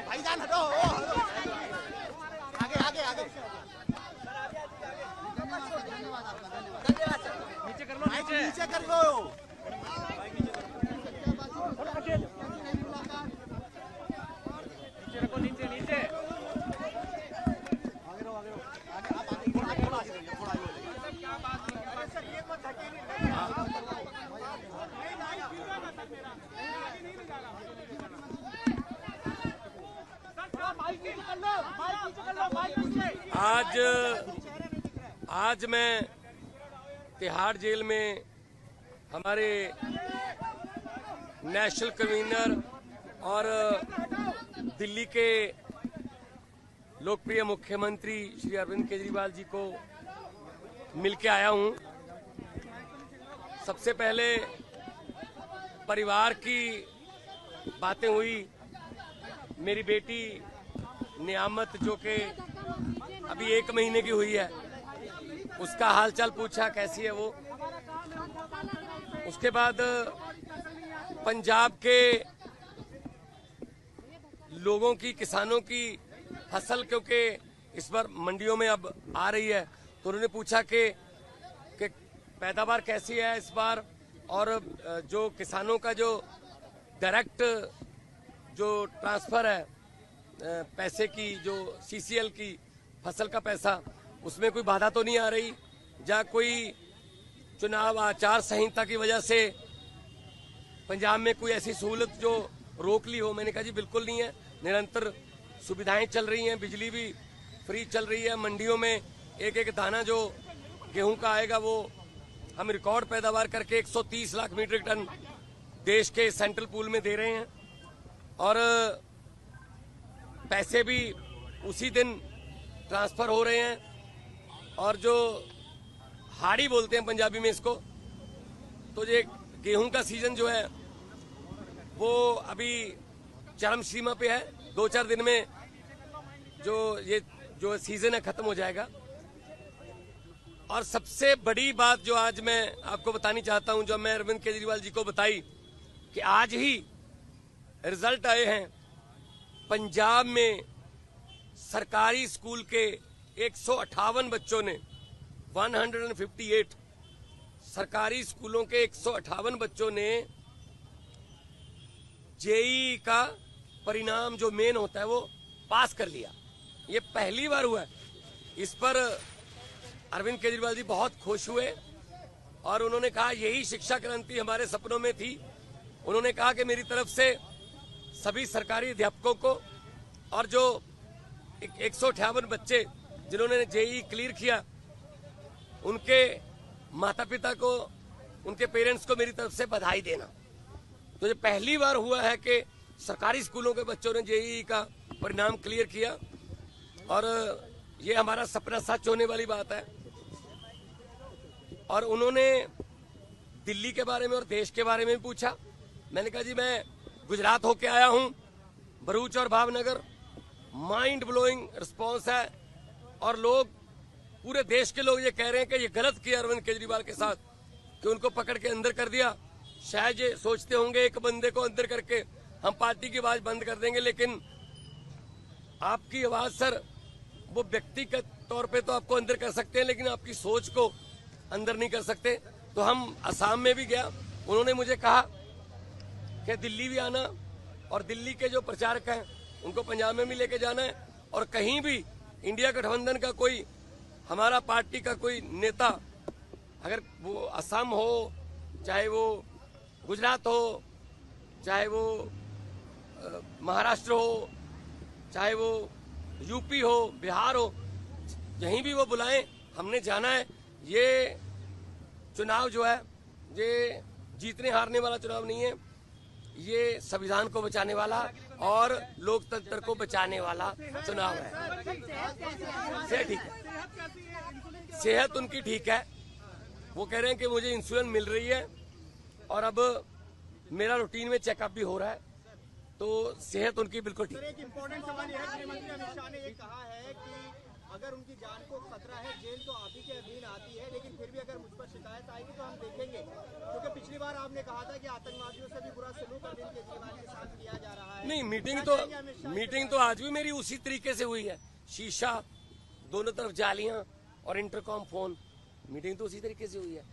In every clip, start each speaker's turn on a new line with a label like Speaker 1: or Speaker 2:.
Speaker 1: भाईजान हटो, आगे आगे आगे। धन्यवाद आपका, धन्यवाद। नीचे कर लो, नीचे कर लो। नीचे नीचे आगे रहो, आगे रहो, आगे आप आगे थोड़ा आगे रहिए, थोड़ा आगे रहिए। क्या बात है सर, ये मत धकेलिए।
Speaker 2: आज मैं तिहाड़ जेल में हमारे नेशनल कन्वीनर और दिल्ली के लोकप्रिय मुख्यमंत्री श्री अरविंद केजरीवाल जी को मिलके आया हूं। सबसे पहले परिवार की बातें हुई। मेरी बेटी नियामत जो कि अभी 1 महीने की हुई है, उसका हालचाल पूछा, कैसी है वो। उसके बाद पंजाब के लोगों की, किसानों की फसल क्योंकि इस बार मंडियों में अब आ रही है, तो उन्होंने पूछा कि पैदावार कैसी है इस बार, और जो किसानों का जो डायरेक्ट जो ट्रांसफर है पैसे की, जो सीसीएल की फसल का पैसा, उसमें कोई बाधा तो नहीं आ रही, या कोई चुनाव आचार संहिता की वजह से पंजाब में कोई ऐसी सहूलत जो रोक ली हो। मैंने कहा जी बिल्कुल नहीं है, निरंतर सुविधाएं चल रही हैं, बिजली भी फ्री चल रही है, मंडियों में एक एक दाना जो गेहूं का आएगा वो हम रिकॉर्ड पैदावार करके 130 लाख मीट्रिक टन देश के सेंट्रल पूल में दे रहे हैं, और पैसे भी उसी दिन ट्रांसफर हो रहे हैं। और जो हाड़ी बोलते हैं पंजाबी में इसको, तो ये गेहूं का सीजन जो है वो अभी चरम सीमा पे है। 2-4 दिन में जो सीजन है खत्म हो जाएगा। और सबसे बड़ी बात जो आज मैं आपको बतानी चाहता हूं, जो मैं अरविंद केजरीवाल जी को बताई, कि आज ही रिजल्ट आए हैं पंजाब में सरकारी स्कूल के 158 बच्चों ने, 158 सरकारी स्कूलों के 158 बच्चों ने जेईई का परिणाम जो मेन होता है वो पास कर लिया। ये पहली बार हुआ है। इस पर अरविंद केजरीवाल जी बहुत खुश हुए और उन्होंने कहा यही शिक्षा क्रांति हमारे सपनों में थी। उन्होंने कहा कि मेरी तरफ से सभी सरकारी अध्यापकों को और जो 158 बच्चे जिन्होंने जेईई क्लियर किया, उनके माता पिता को, उनके पेरेंट्स को मेरी तरफ से बधाई देना। तो ये पहली बार हुआ है कि सरकारी स्कूलों के बच्चों ने जेईई का परिणाम क्लियर किया, और ये हमारा सपना सच होने वाली बात है। और उन्होंने दिल्ली के बारे में और देश के बारे में भी पूछा। मैंने कहा जी मैं गुजरात होके आया हूं, भरूच और भावनगर, माइंड ब्लोइंग रिस्पॉन्स है, और लोग, पूरे देश के लोग ये कह रहे हैं कि ये गलत किया अरविंद केजरीवाल के साथ कि उनको पकड़ के अंदर कर दिया। शायद ये सोचते होंगे एक बंदे को अंदर करके हम पार्टी की आवाज बंद कर देंगे, लेकिन आपकी आवाज सर, वो व्यक्तिगत तौर पे तो आपको अंदर कर सकते हैं, लेकिन आपकी सोच को अंदर नहीं कर सकते। तो हम असम में भी गया, उन्होंने मुझे कहा कि दिल्ली भी आना, और दिल्ली के जो प्रचारक हैं उनको पंजाब में भी लेके जाना है, और कहीं भी इंडिया गठबंधन का कोई, हमारा पार्टी का कोई नेता, अगर वो असम हो, चाहे वो गुजरात हो, चाहे वो महाराष्ट्र हो, चाहे वो यूपी हो, बिहार हो, यहीं भी वो बुलाएं, हमने जाना है। ये चुनाव जो है ये जीतने हारने वाला चुनाव नहीं है, ये संविधान को बचाने वाला और लोकतंत्र को बचाने वाला चुनाव है। सेहत ठीक है, सेहत उनकी ठीक है। वो कह रहे हैं कि मुझे इंसुलिन मिल रही है और अब मेरा रूटीन में चेकअप भी हो रहा है, तो सेहत उनकी बिल्कुल ठीक है।
Speaker 1: एक इम्पोर्टेंट सवाल यह है, गृहमंत्री अमित शाह ने ये कहा है कि अगर उनकी जान को खतरा है, जेल तो आप ही के अधीन आती है, लेकिन फिर भी अगर मुझ पर शिकायत आएगी तो हम देखेंगे, क्योंकि पिछली बार आपने कहा था कि आतंकवादियों से भी बुरा सलूक अरविंद केजरीवाल के साथ किया जा रहा है।
Speaker 2: नहीं, मीटिंग तो आज भी मेरी उसी तरीके से हुई है। शीशा, दोनों तरफ जालियां और इंटरकॉम फोन, मीटिंग तो उसी तरीके से हुई है।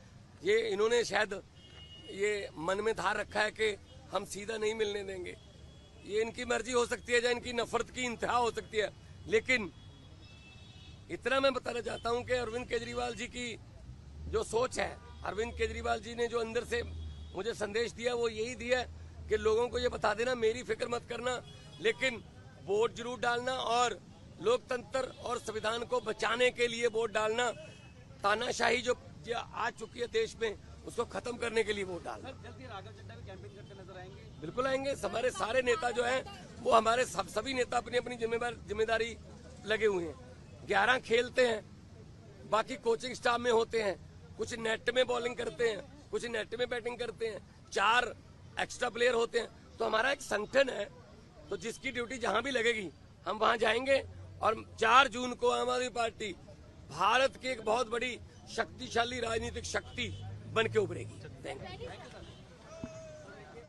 Speaker 2: ये इन्होंने शायद ये मन में धार रखा है कि हम सीधा नहीं मिलने देंगे। ये इनकी मर्जी हो सकती है या इनकी नफरत की इंतहा हो सकती है, लेकिन इतना मैं बताना चाहता हूं कि अरविंद केजरीवाल जी की जो सोच है, अरविंद केजरीवाल जी ने जो अंदर से मुझे संदेश दिया वो यही दिया कि लोगों को ये बता देना मेरी फिक्र मत करना, लेकिन वोट जरूर डालना और लोकतंत्र और संविधान को बचाने के लिए वोट डालना। तानाशाही जो आ चुकी है देश में उसको खत्म करने के लिए वोट डालना।
Speaker 1: जल्दी राघव चड्ढा भी कैंपेन करते नजर आएंगे?
Speaker 2: बिल्कुल आएंगे। हमारे सारे नेता जो हैं वो हमारे सभी नेता अपनी अपनी जिम्मेदारी लगे हुए हैं। 11 खेलते हैं, बाकी कोचिंग स्टाफ में होते हैं, कुछ नेट में बॉलिंग करते हैं, कुछ नेट में बैटिंग करते हैं, 4 एक्स्ट्रा प्लेयर होते हैं। तो हमारा एक संगठन है, तो जिसकी ड्यूटी जहां भी लगेगी हम वहां जाएंगे और 4 जून को आम आदमी पार्टी भारत की एक बहुत बड़ी शक्तिशाली राजनीतिक शक्ति बन के उभरेगी। Thank you.